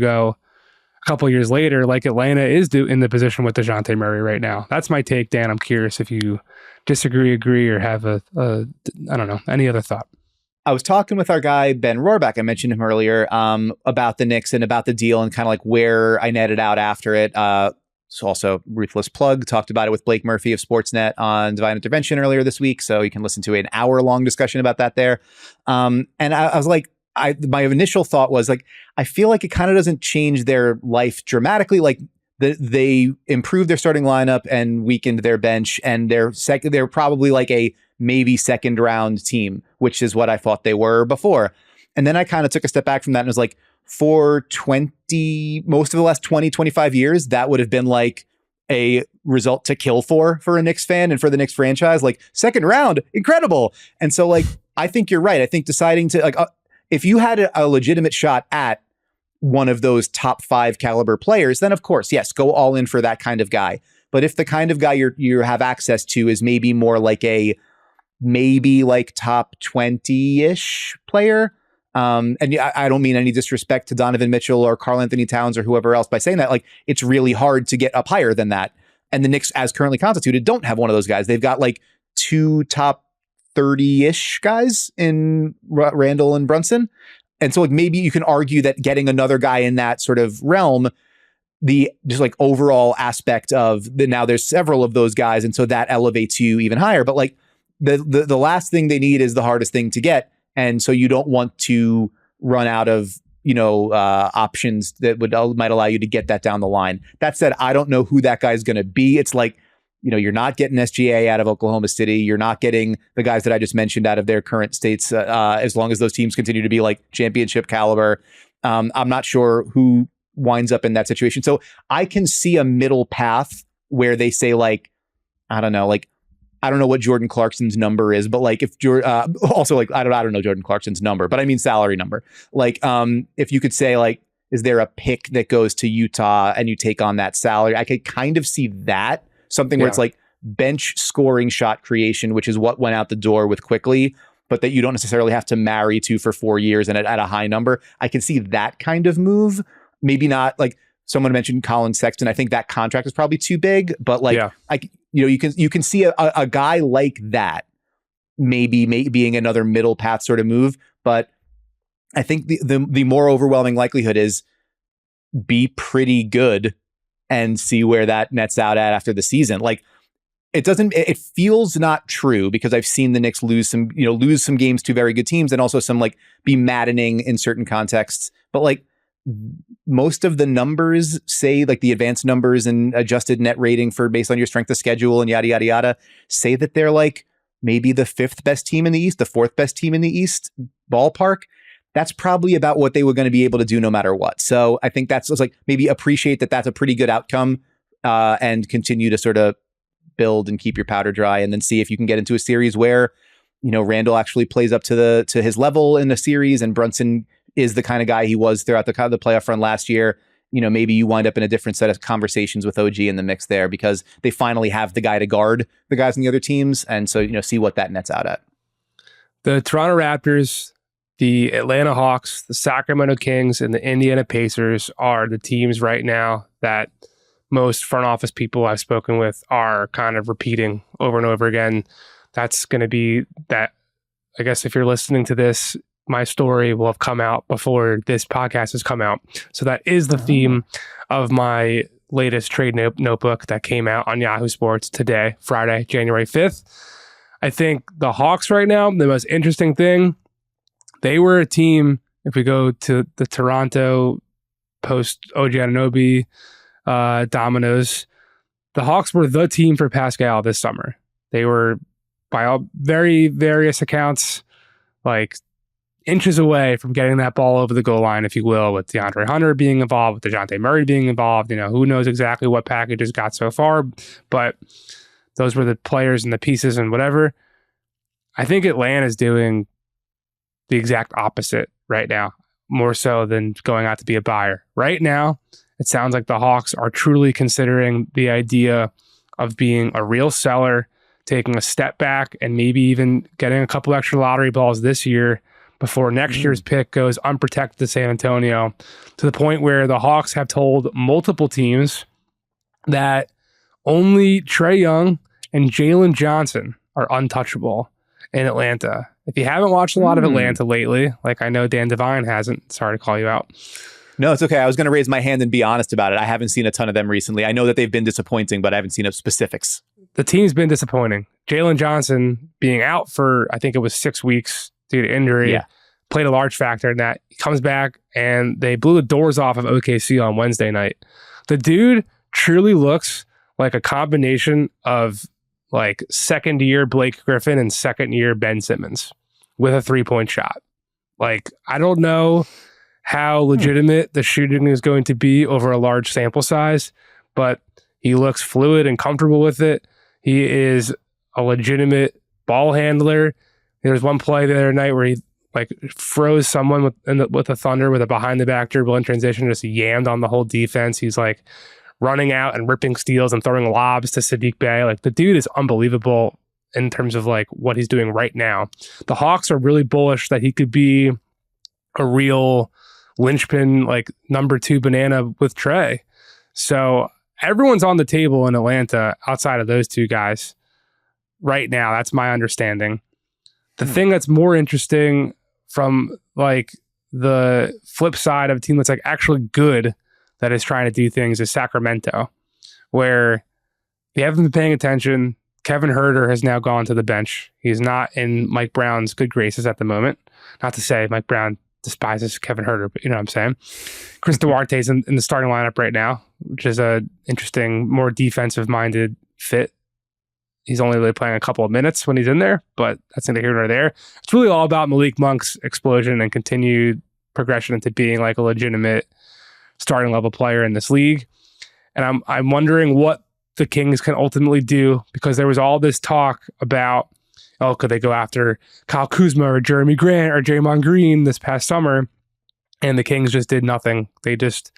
later, like Atlanta is in the position with DeJounte Murray right now. That's my take, Dan. I'm curious if you disagree, agree, or have I don't know, any other thought. I was talking with our guy, Ben Rohrbeck, I mentioned him earlier, about the Knicks and about the deal and kind of like where I netted out after it. So also, ruthless plug, talked about it with Blake Murphy of Sportsnet on Divine Intervention earlier this week. So you can listen to an hour-long discussion about that there. And I was like, my initial thought was like, I feel like it kind of doesn't change their life dramatically. Like they improved their starting lineup and weakened their bench, and they're probably like a maybe second round team, which is what I thought they were before. And then I kind of took a step back from that and was like, for most of the last 20, 25 years, that would have been like a result to kill for a Knicks fan and for the Knicks franchise, like second round, incredible. And so like, I think you're right. I think deciding to like, if you had a legitimate shot at one of those top 5 caliber players, then of course, yes, go all in for that kind of guy. But if the kind of guy you have access to is maybe more like maybe top 20-ish player, and I don't mean any disrespect to Donovan Mitchell or Karl Anthony Towns or whoever else by saying that, like it's really hard to get up higher than that. And the Knicks, as currently constituted, don't have one of those guys. They've got like 2 top 30-ish guys in Randall and Brunson. And so like maybe you can argue that getting another guy in that sort of realm, the just like overall aspect of now there's several of those guys. And so that elevates you even higher. But like the last thing they need is the hardest thing to get. And so you don't want to run out of, options that might allow you to get that down the line. That said, I don't know who that guy's going to be. It's like you're not getting SGA out of Oklahoma City. You're not getting the guys that I just mentioned out of their current states, as long as those teams continue to be like championship caliber. I'm not sure who winds up in that situation. So I can see a middle path where they say like, I don't know what Jordan Clarkson's number is, but like if also like, I don't know Jordan Clarkson's number, but I mean salary number. Like, if you could say like, is there a pick that goes to Utah and you take on that salary? I could kind of see that, something where it's like bench scoring shot creation, which is what went out the door with Quickly, but that you don't necessarily have to marry to for 4 years and at a high number. I can see that kind of move. Maybe not like someone mentioned Colin Sexton. I think that contract is probably too big, but like, you can see a guy like that maybe being another middle path sort of move. But I think the more overwhelming likelihood is be pretty good and see where that nets out at after the season. Like it feels not true because I've seen the Knicks lose some games to very good teams and also some like be maddening in certain contexts. But like most of the numbers say, like the advanced numbers and adjusted net rating for based on your strength of schedule and yada, yada, yada, say that they're like maybe the 5th best team in the East, the 4th best team in the East ballpark. That's probably about what they were going to be able to do no matter what. So I think that's like maybe appreciate that that's a pretty good outcome, and continue to sort of build and keep your powder dry, and then see if you can get into a series where, Randall actually plays up to his level in a series, and Brunson is the kind of guy he was throughout the playoff run last year. Maybe you wind up in a different set of conversations with OG in the mix there because they finally have the guy to guard the guys on the other teams. And so, see what that nets out at. The Toronto Raptors, the Atlanta Hawks, the Sacramento Kings, and the Indiana Pacers are the teams right now that most front office people I've spoken with are kind of repeating over and over again. That's going to be that. I guess if you're listening to this, my story will have come out before this podcast has come out. So that is the theme of my latest trade notebook that came out on Yahoo Sports today, Friday, January 5th. I think the Hawks right now, the most interesting thing, they were a team, if we go to the Toronto post OG Anunoby dominoes, the Hawks were the team for Pascal this summer. They were, by all very various accounts, like inches away from getting that ball over the goal line, if you will, with DeAndre Hunter being involved, with DeJounte Murray being involved. Who knows exactly what packages got so far, but those were the players and the pieces and whatever. I think Atlanta is doing the exact opposite right now, more so than going out to be a buyer. Right now, it sounds like the Hawks are truly considering the idea of being a real seller, taking a step back, and maybe even getting a couple extra lottery balls this year before next year's pick goes unprotected to San Antonio, to the point where the Hawks have told multiple teams that only Trae Young and Jalen Johnson are untouchable in Atlanta. If you haven't watched a lot of Atlanta lately, like I know Dan Devine hasn't, sorry to call you out. No, it's okay. I was going to raise my hand and be honest about it. I haven't seen a ton of them recently. I know that they've been disappointing, but I haven't seen specifics. The team's been disappointing. Jalen Johnson being out for, I think it was 6 weeks due to injury, played a large factor in that. He comes back and they blew the doors off of OKC on Wednesday night. The dude truly looks like a combination of like second year Blake Griffin and second year Ben Simmons with a 3-point shot. Like, I don't know how legitimate the shooting is going to be over a large sample size, but he looks fluid and comfortable with it. He is a legitimate ball handler. There was one play the other night where he like froze someone with the Thunder with a behind the back dribble in transition, just yammed on the whole defense. He's like running out and ripping steals and throwing lobs to Sadiq Bey. Like, the dude is unbelievable in terms of like what he's doing right now. The Hawks are really bullish that he could be a real linchpin, like number 2 banana with Trae. So everyone's on the table in Atlanta outside of those two guys right now. That's my understanding. The thing that's more interesting from like the flip side of a team that's like actually good that is trying to do things is Sacramento, where if you haven't been paying attention, Kevin Huerter has now gone to the bench. He's not in Mike Brown's good graces at the moment. Not to say Mike Brown despises Kevin Huerter, but you know what I'm saying. Chris Duarte's in the starting lineup right now, which is a interesting, more defensive-minded fit he's only really playing a couple of minutes when he's in there, but that's neither here nor there. It's really all about Malik Monk's explosion and continued progression into being like a legitimate starting level player in this league. And I'm wondering what the Kings can ultimately do, because there was all this talk about, oh, could they go after Kyle Kuzma or Jeremy Grant or Draymond Green this past summer? And the Kings just did nothing. They just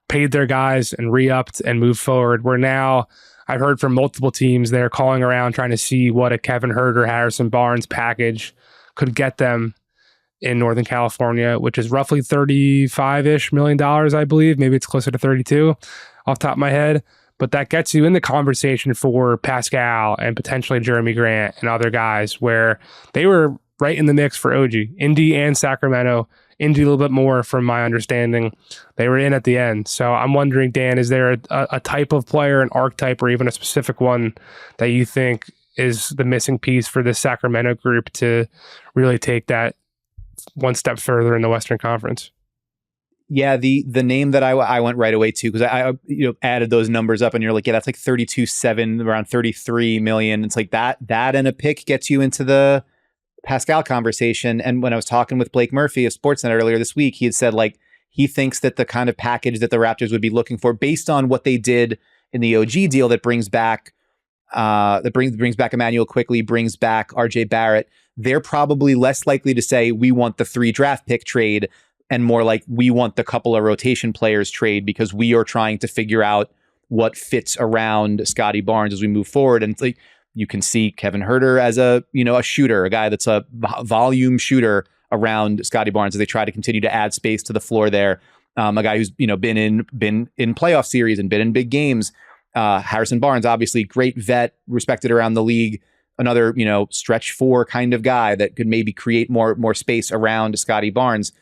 paid their guys and re-upped and moved forward. Where now I've heard from multiple teams they're calling around trying to see what a Kevin Huerter, Harrison Barnes package could get them in Northern California, which is roughly $35-ish million, I believe. Maybe it's closer to 32 off the top of my head. But that gets you in the conversation for Pascal and potentially Jeremy Grant and other guys, where they were right in the mix for OG. Indy and Sacramento. Indy a little bit more from my understanding. They were in at the end. So I'm wondering, Dan, is there a type of player, an archetype, or even a specific one that you think is the missing piece for this Sacramento group to really take that one step further in the Western Conference? Yeah, the name that I went right away to, because I added those numbers up, and you're like, yeah, that's like 32.7, around 33 million. It's like that and a pick gets you into the Pascal conversation. And when I was talking with Blake Murphy of Sportsnet earlier this week, he had said like he thinks that the kind of package that the Raptors would be looking for, based on what they did in the OG deal, that brings back Emmanuel Quickley, brings back RJ Barrett, they're probably less likely to say we want the 3 draft pick trade, and more like we want the couple of rotation players trade, because we are trying to figure out what fits around Scotty Barnes as we move forward. And it's like, you can see Kevin Huerter as a shooter, a guy that's a volume shooter around Scotty Barnes as they try to continue to add space to the floor there. A guy who's been in playoff series and been in big games. Harrison Barnes, obviously great vet, respected around the league. Another stretch 4 kind of guy that could maybe create more space around Scotty Barnes.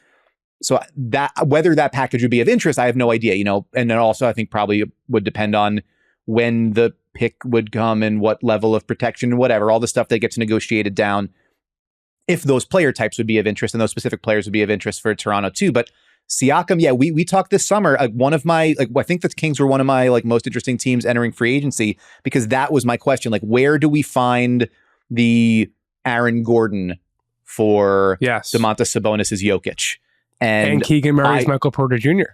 So that whether that package would be of interest, I have no idea. And then also I think probably would depend on when the pick would come and what level of protection and whatever, all the stuff that gets negotiated down, if those player types would be of interest, and those specific players would be of interest for Toronto too. But Siakam, yeah, we talked this summer, one of my, I think the Kings were one of my most interesting teams entering free agency, because that was my question. Where do we find the Aaron Gordon for Domantas Sabonis' Jokic? And Keegan Murray's Michael Porter Jr.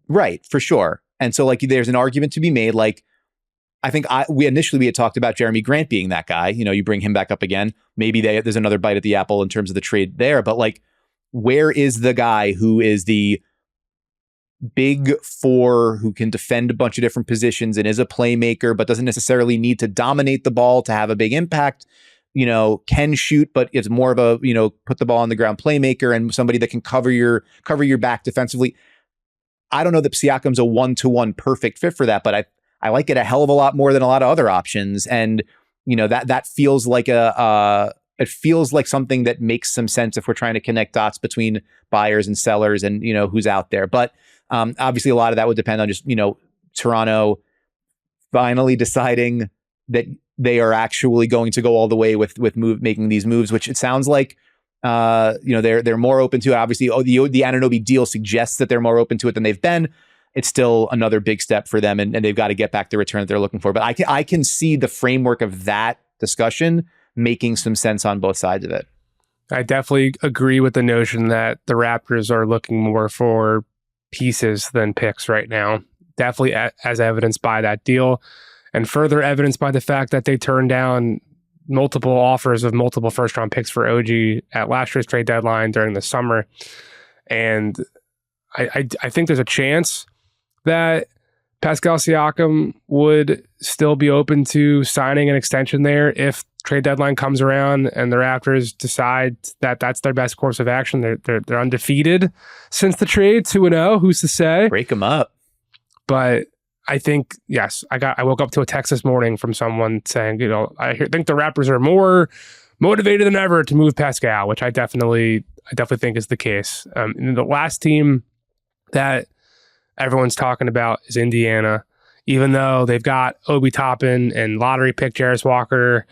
Right, for sure. And so there's an argument to be made. I think we initially had talked about Jeremy Grant being that guy. You bring him back up again. Maybe there's another bite at the apple in terms of the trade there. But where is the guy who is the big 4 who can defend a bunch of different positions and is a playmaker, but doesn't necessarily need to dominate the ball to have a big impact? Can shoot, but it's more of a, put the ball on the ground playmaker, and somebody that can cover your back defensively. I don't know that Siakam's a 1-to-1 perfect fit for that, but I like it a hell of a lot more than a lot of other options. And, that feels like it feels like something that makes some sense if we're trying to connect dots between buyers and sellers and, who's out there. But obviously a lot of that would depend on just, Toronto finally deciding that they are actually going to go all the way with making these moves, which it sounds like they're more open to it. Obviously, the Anunoby deal suggests that they're more open to it than they've been. It's still another big step for them, and they've got to get back the return that they're looking for. But I can see the framework of that discussion making some sense on both sides of it. I definitely agree with the notion that the Raptors are looking more for pieces than picks right now. Definitely as evidenced by that deal, and further evidenced by the fact that they turned down multiple offers of multiple first-round picks for OG at last year's trade deadline during the summer. And I think there's a chance that Pascal Siakam would still be open to signing an extension there if trade deadline comes around and the Raptors decide that that's their best course of action. They're undefeated since the trade, 2-0. Who's to say? Break them up. But I think, yes, I woke up to a text this morning from someone saying, I think the Raptors are more motivated than ever to move Pascal, which I definitely think is the case. And the last team that everyone's talking about is Indiana, even though they've got Obi Toppin and lottery pick Jarris Walker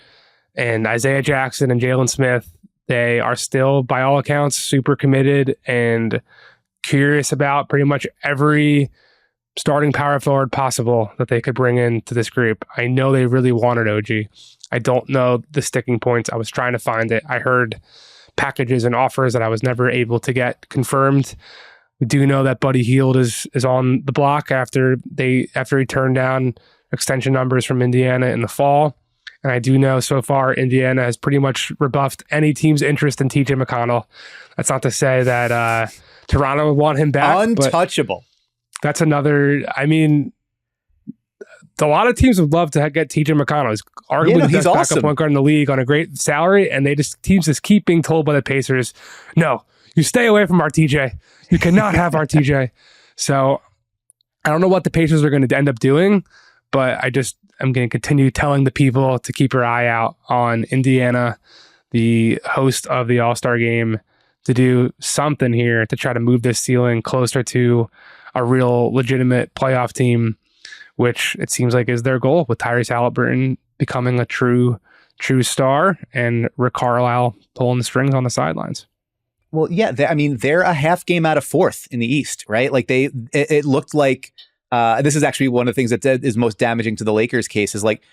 and Isaiah Jackson and Jalen Smith. They are still, by all accounts, super committed and curious about pretty much every starting power forward possible that they could bring into this group. I know they really wanted OG. I don't know the sticking points. I was trying to find it. I heard packages and offers that I was never able to get confirmed. We do know that Buddy Hield is on the block after he turned down extension numbers from Indiana in the fall. And I do know so far Indiana has pretty much rebuffed any team's interest in TJ McConnell. That's not to say that Toronto would want him back. Untouchable. That's another, I mean, a lot of teams would love to get TJ McConnell. He's arguably the best backup point guard in the league on a great salary, and teams just keep being told by the Pacers, no, you stay away from our TJ. You cannot have our TJ. So I don't know what the Pacers are going to end up doing, but I'm going to continue telling the people to keep your eye out on Indiana, the host of the All-Star game, to do something here to try to move this ceiling closer to a real legitimate playoff team, which it seems like is their goal, with Tyrese Haliburton becoming a true star and Rick Carlisle pulling the strings on the sidelines. Well, yeah, they're a half game out of fourth in the East, right? Like it looked like this is actually one of the things that is most damaging to the Lakers case is like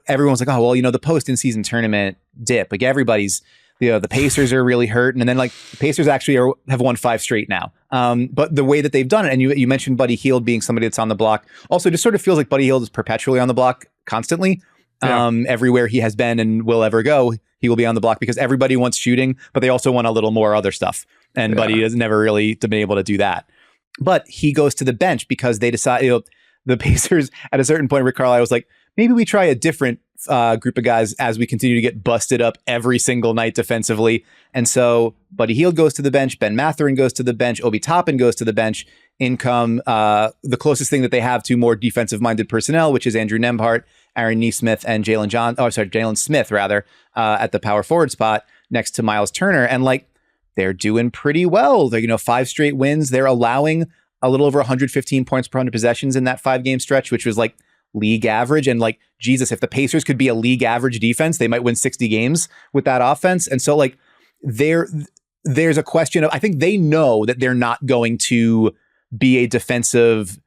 everyone's like, oh, well, the post in season tournament dip, like everybody's, the Pacers are really hurt. And then like the Pacers actually have won 5 straight now. But the way that they've done it, and you mentioned Buddy Hield being somebody that's on the block, also just sort of feels like Buddy Hield is perpetually on the block constantly. Yeah. Everywhere he has been and will ever go, he will be on the block because everybody wants shooting, but they also want a little more other stuff. And Buddy has never really been able to do that. But he goes to the bench because they decide, the Pacers at a certain point, Rick Carlisle was like, maybe we try a different group of guys as we continue to get busted up every single night defensively. And so Buddy Hield goes to the bench, Ben Mathurin goes to the bench, Obi Toppin goes to the bench. In come the closest thing that they have to more defensive-minded personnel, which is Andrew Nembhard, Aaron Nesmith, and Jalen Smith at the power forward spot next to Miles Turner. And like, they're doing pretty well. They're, 5 straight wins. They're allowing a little over 115 points per 100 possessions in that 5-game stretch, which was like league average. And like, Jesus, if the Pacers could be a league average defense, they might win 60 games with that offense. And so like there's a question of, I think they know that they're not going to be a defensive,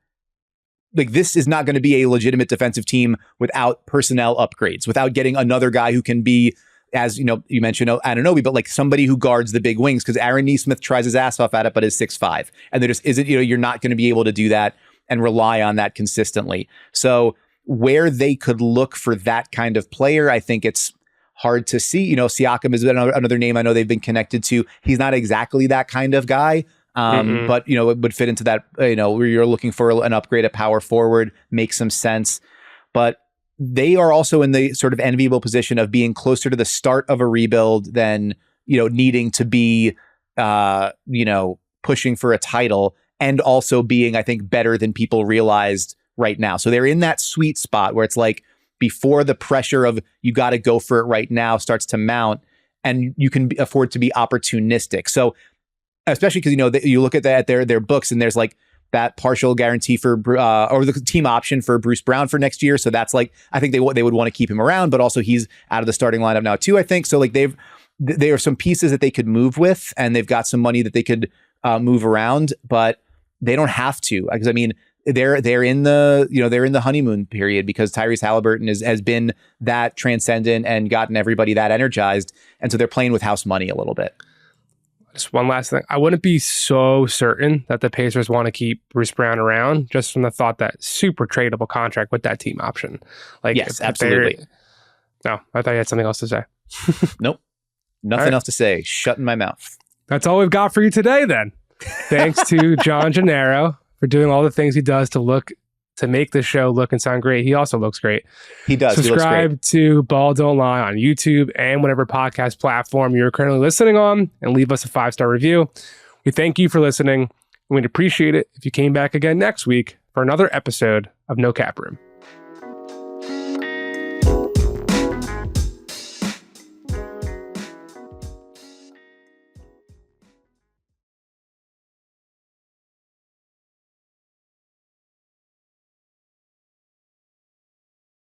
like this is not going to be a legitimate defensive team without personnel upgrades, without getting another guy who can be, as you mentioned Anunoby, but like somebody who guards the big wings, because Aaron Nesmith tries his ass off at it, but is 6'5", and there just isn't, you're not going to be able to do that and rely on that consistently. So where they could look for that kind of player, I think it's hard to see. Siakam is another name I know they've been connected to. He's not exactly that kind of guy. But it would fit into that, where you're looking for an upgrade at power forward, makes some sense. But they are also in the sort of enviable position of being closer to the start of a rebuild than, needing to be, pushing for a title, and also being, I think, better than people realized right now. So they're in that sweet spot where it's like before the pressure of you got to go for it right now starts to mount, and you can afford to be opportunistic. So especially because, you look at that their books, and there's like that partial guarantee for or the team option for Bruce Brown for next year. So that's like, I think they would want to keep him around, but also he's out of the starting lineup now too, I think. So like there are some pieces that they could move with, and they've got some money that they could move around, but they don't have to, because they're in the honeymoon period, because Tyrese Haliburton has been that transcendent and gotten everybody that energized. And so they're playing with house money a little bit. Just one last thing. I wouldn't be so certain that the Pacers want to keep Bruce Brown around, just from the thought that super tradable contract with that team option. Like, yes, absolutely. No, I thought you had something else to say. Nope. Nothing else to say. Shutting my mouth. That's all we've got for you today then. Thanks to John Gennaro for doing all the things he does to make the show look and sound great. He also looks great. He does. Subscribe to Ball Don't Lie on YouTube and whatever podcast platform you're currently listening on, and leave us a 5-star review. We thank you for listening. We'd appreciate it if you came back again next week for another episode of No Cap Room.